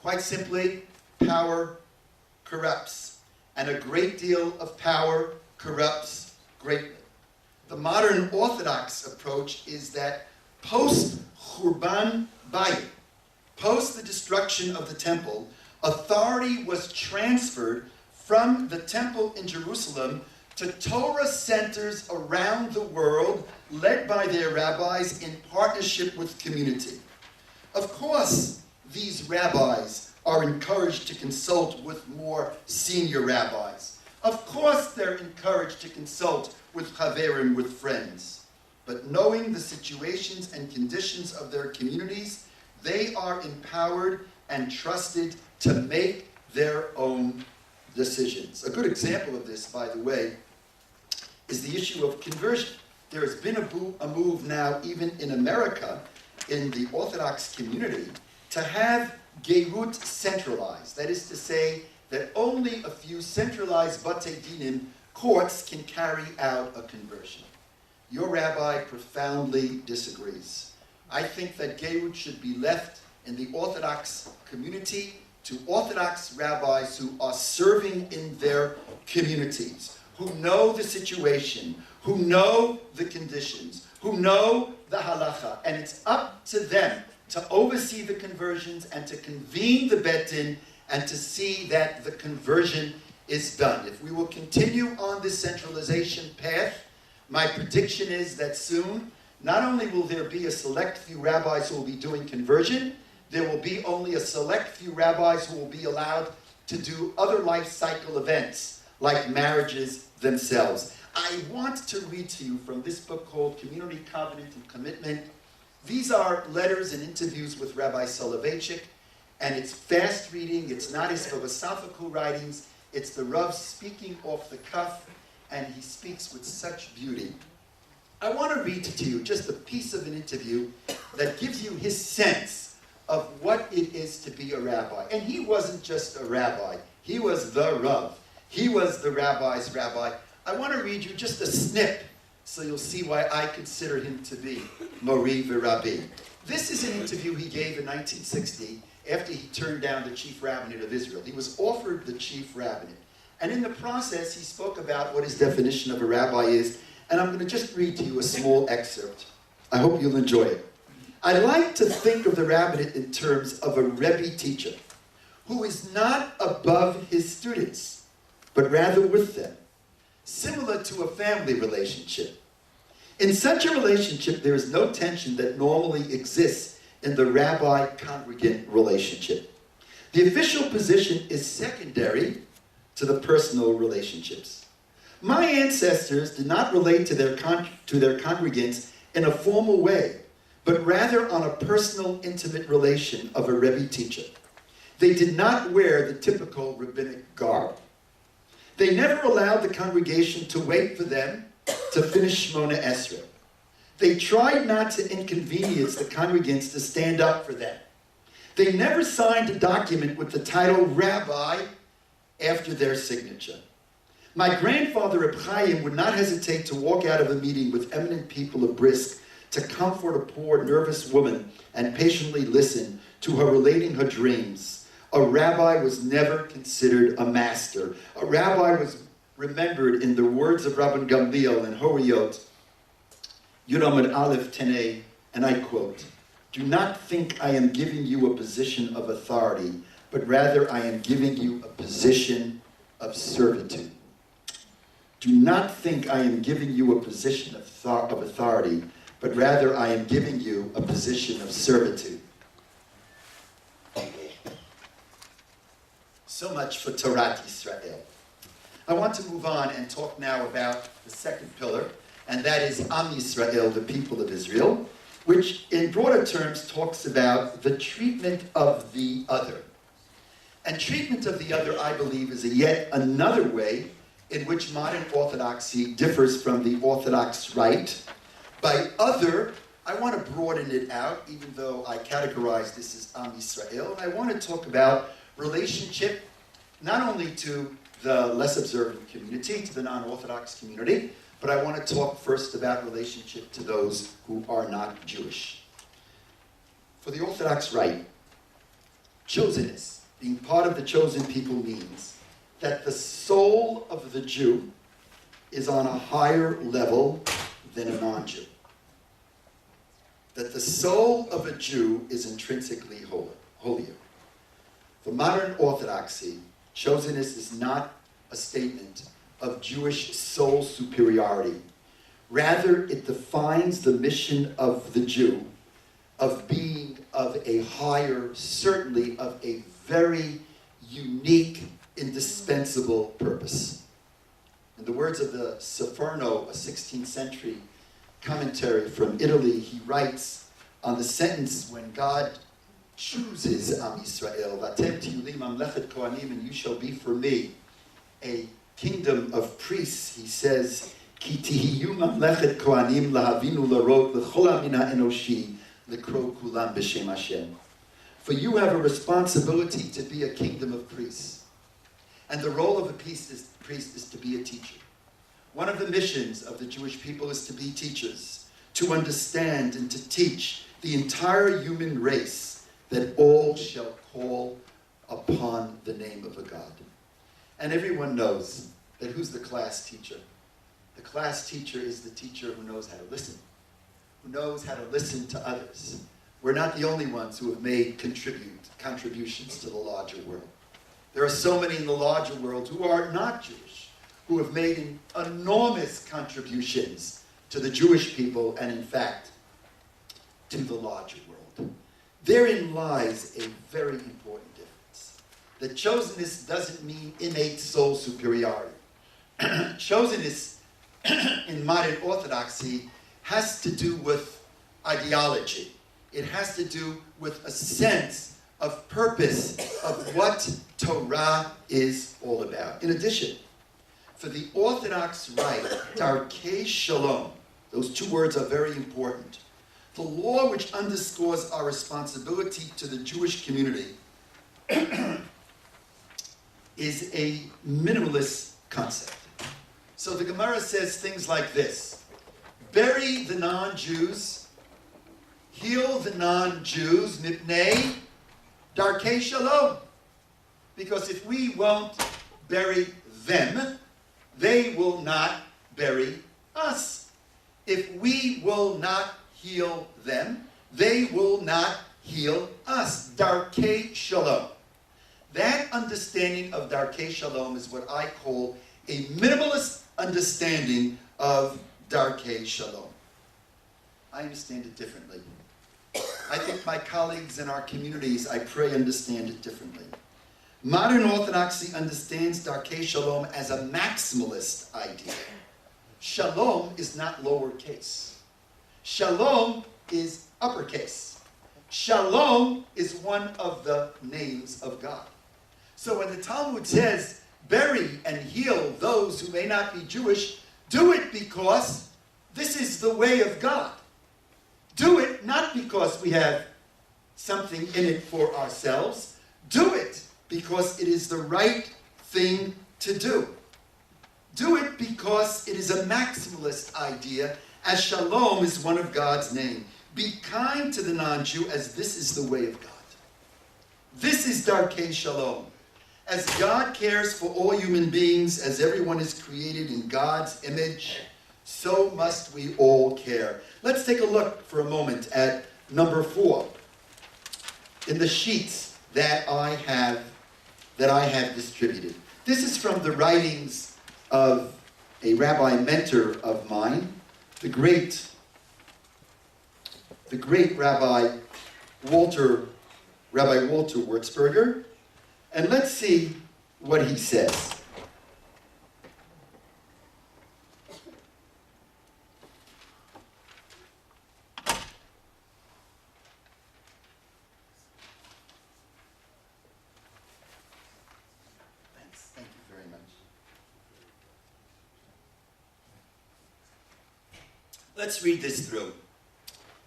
Quite simply, power corrupts, and a great deal of power corrupts greatly. The modern Orthodox approach is that post-Churban Bayit, post the destruction of the temple, authority was transferred from the temple in Jerusalem to Torah centers around the world, led by their rabbis in partnership with community. Of course, these rabbis are encouraged to consult with more senior rabbis. Of course, they're encouraged to consult with chaverim, with friends. But knowing the situations and conditions of their communities, they are empowered and trusted to make their own decisions. A good example of this, by the way, is the issue of conversion. There has been a move now, even in America, in the Orthodox community, to have Gerut centralized. That is to say that only a few centralized Batei Dinim courts can carry out a conversion. Your rabbi profoundly disagrees. I think that Gerut should be left in the Orthodox community to Orthodox rabbis who are serving in their communities, who know the situation, who know the conditions, who know the halacha, and it's up to them to oversee the conversions and to convene the Bet Din and to see that the conversion is done. If we will continue on this centralization path, my prediction is that soon, not only will there be a select few rabbis who will be doing conversion, there will be only a select few rabbis who will be allowed to do other life cycle events, like marriages themselves. I want to read to you from this book called Community Covenant and Commitment. These are letters and interviews with Rabbi Soloveitchik, and it's fast reading, it's not his philosophical writings, it's the Rav speaking off the cuff, and he speaks with such beauty. I want to read to you just a piece of an interview that gives you his sense of what it is to be a rabbi. And he wasn't just a rabbi, he was the Rav. He was the rabbi's rabbi. I want to read you just a snip so you'll see why I consider him to be Mori v'Rabbi. This is an interview he gave in 1960 after he turned down the chief rabbinate of Israel. He was offered the chief rabbinate. And in the process, he spoke about what his definition of a rabbi is, and I'm going to just read to you a small excerpt. I hope you'll enjoy it. I like to think of the rabbinate in terms of a Rebbe teacher who is not above his students, but rather with them, similar to a family relationship. In such a relationship, there is no tension that normally exists in the rabbi-congregant relationship. The official position is secondary to the personal relationships. My ancestors did not relate to their congregants in a formal way, but rather on a personal, intimate relation of a Rebbe teacher. They did not wear the typical rabbinic garb. They never allowed the congregation to wait for them to finish Shmona Esrei. They tried not to inconvenience the congregants to stand up for them. They never signed a document with the title rabbi after their signature. My grandfather, Reb Chaim, would not hesitate to walk out of a meeting with eminent people of Brisk to comfort a poor, nervous woman and patiently listen to her relating her dreams. A rabbi was never considered a master. A rabbi was remembered in the words of Rabban Gamliel and Horiyot, Yudamid Aleph Tenei, and I quote, "Do not think I am giving you a position of authority, but rather I am giving you a position of servitude." Do not think I am giving you a position of authority, but rather I am giving you a position of servitude. So much for Torah Yisrael. I want to move on and talk now about the second pillar, and that is Am Yisrael, the people of Israel, which in broader terms talks about the treatment of the other. And treatment of the other, I believe, is yet another way in which modern Orthodoxy differs from the Orthodox rite. By other, I want to broaden it out, even though I categorize this as Am Yisrael, and I want to talk about relationship not only to the less observant community, to the non-Orthodox community, but I want to talk first about relationship to those who are not Jewish. For the Orthodox rite, chosenness, being part of the chosen people, means that the soul of the Jew is on a higher level than a non-Jew. That the soul of a Jew is intrinsically holier. For modern Orthodoxy, chosenness is not a statement of Jewish soul superiority. Rather, it defines the mission of the Jew of being of a higher, certainly of a very unique, indispensable purpose. In the words of the Seferno, a 16th century commentary from Italy, he writes on the sentence when God chooses Am Yisrael, Vatem tihyu mamlechet kohanim, and you shall be for me a kingdom of priests, he says, Ki tihyu mamlechet kohanim lahavinu larot l'chol hamin ha'enoshi l'kro kulam b'shem Hashem. For you have a responsibility to be a kingdom of priests. And the role of a priest is to be a teacher. One of the missions of the Jewish people is to be teachers, to understand and to teach the entire human race that all shall call upon the name of a God. And everyone knows that who's the class teacher? The class teacher is the teacher who knows how to listen, who knows how to listen to others. We're not the only ones who have made contributions to the larger world. There are so many in the larger world who are not Jewish, who have made enormous contributions to the Jewish people and, in fact, to the larger world. Therein lies a very important difference. That chosenness doesn't mean innate soul superiority. Chosenness in modern Orthodoxy has to do with ideology. It has to do with a sense of purpose of what Torah is all about. In addition, for the Orthodox rite, Darkei Shalom, those two words are very important. The law which underscores our responsibility to the Jewish community is a minimalist concept. So the Gemara says things like this: bury the non-Jews, heal the non-Jews, mipnei Darkei Shalom. Because if we won't bury them, they will not bury us. If we will not heal them, they will not heal us. Darkei Shalom. That understanding of Darkei Shalom is what I call a minimalist understanding of Darkei Shalom. I understand it differently. I think my colleagues in our communities, I pray, understand it differently. Modern Orthodoxy understands Darkei Shalom as a maximalist idea. Shalom is not lowercase. Shalom is uppercase. Shalom is one of the names of God. So when the Talmud says, bury and heal those who may not be Jewish, do it because this is the way of God. Do it not because we have something in it for ourselves. Do it because it is the right thing to do. Do it because it is a maximalist idea, as shalom is one of God's name. Be kind to the non-Jew, as this is the way of God. This is Darkei Shalom. As God cares for all human beings, as everyone is created in God's image, so must we all care. Let's take a look for a moment at number 4 in the sheets that I have distributed. This is from the writings of a rabbi mentor of mine, the great Rabbi Walter Wurzburger, and let's see what he says. Thank you very much. Let's read this through.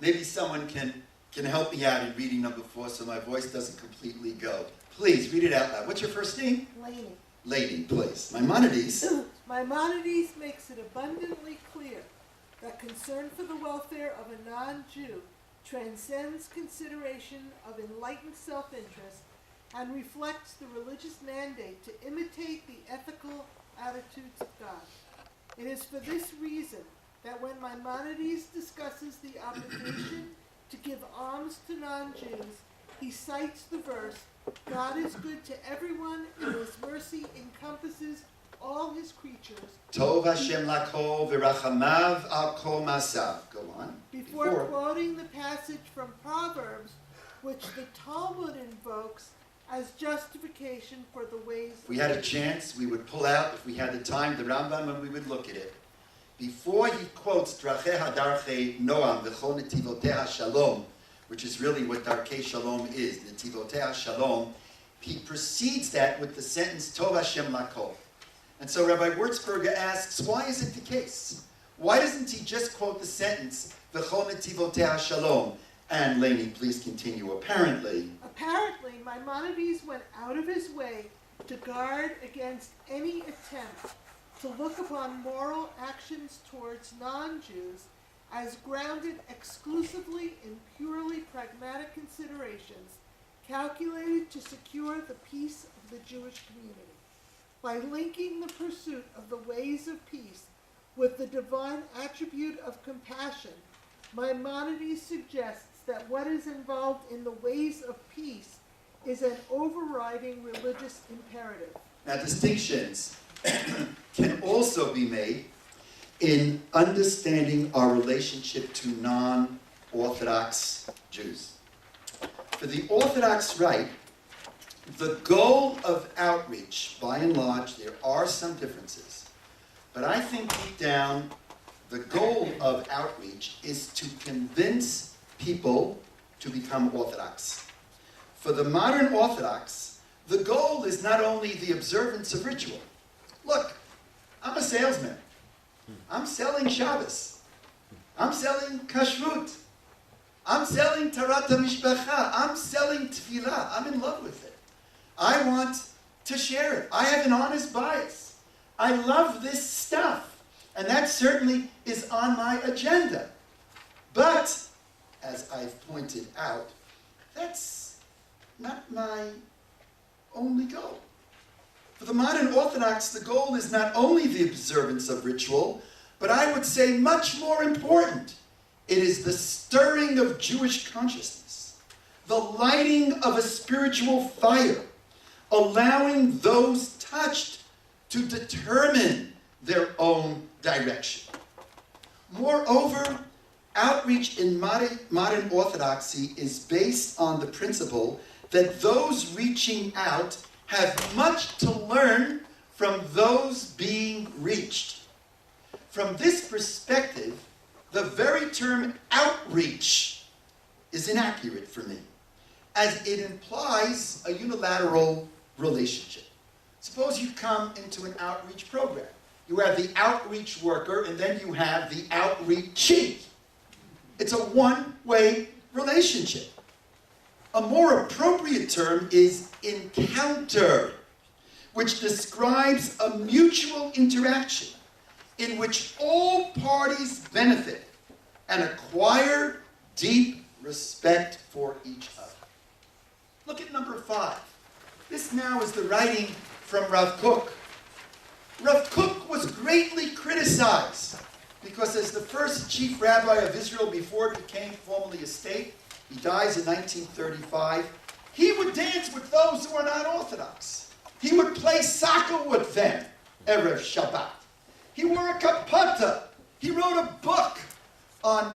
Maybe someone can help me out in reading number 4 so my voice doesn't completely go. Please, read it out loud. What's your first name? Lady. Lady, please. Maimonides. Maimonides makes it abundantly clear that concern for the welfare of a non-Jew transcends consideration of enlightened self-interest and reflects the religious mandate to imitate the ethical attitudes of God. It is for this reason that when Maimonides discusses the obligation to give alms to non-Jews, he cites the verse, God is good to everyone, and his mercy encompasses all his creatures. Tov Hashem lakol v'rachamav al kol masav. Go on. Before quoting the passage from Proverbs, which the Talmud invokes as justification for the ways. If we had a chance, we would pull out, if we had the time, the Rambam, and we would look at it. Before he quotes Dracheha Darchei Noam v'chol netivotei shalom, which is really what Darkei Shalom is, netivotei shalom, he precedes that with the sentence Tov Hashem lakol. And so Rabbi Wurzberger asks, why is it the case? Why doesn't he just quote the sentence v'chol netivotei shalom? And Lainey, please continue. Apparently, Maimonides went out of his way to guard against any attempt to look upon moral actions towards non-Jews as grounded exclusively in purely pragmatic considerations calculated to secure the peace of the Jewish community. By linking the pursuit of the ways of peace with the divine attribute of compassion, Maimonides suggests that what is involved in the ways of peace is an overriding religious imperative. Now, distinctions can also be made in understanding our relationship to non-Orthodox Jews. For the Orthodox Rite, the goal of outreach, by and large, there are some differences, but I think deep down, the goal of outreach is to convince people to become Orthodox. For the modern Orthodox, the goal is not only the observance of ritual. Look, I'm a salesman. I'm selling Shabbos. I'm selling Kashrut. I'm selling Tarat HaMishpacha. I'm selling Tefillah. I'm in love with it. I want to share it. I have an honest bias. I love this stuff. And that certainly is on my agenda. But, as I've pointed out, that's not my only goal. For the modern Orthodox, the goal is not only the observance of ritual, but I would say much more important. It is the stirring of Jewish consciousness, the lighting of a spiritual fire, allowing those touched to determine their own direction. Moreover, outreach in modern Orthodoxy is based on the principle that those reaching out have much to learn from those being reached. From this perspective, the very term outreach is inaccurate for me, as it implies a unilateral relationship. Suppose you come into an outreach program. You have the outreach worker, and then you have the outreachee. It's a one-way relationship. A more appropriate term is encounter, which describes a mutual interaction in which all parties benefit and acquire deep respect for each other. Look at number 5. This now is the writing from Rav Kook. Rav Kook was greatly criticized because as the first chief rabbi of Israel before it became formally a state, he dies in 1935, he would dance with those who are not Orthodox. He would play soccer with them, Erev Shabbat. He wore a kapata. He wrote a book on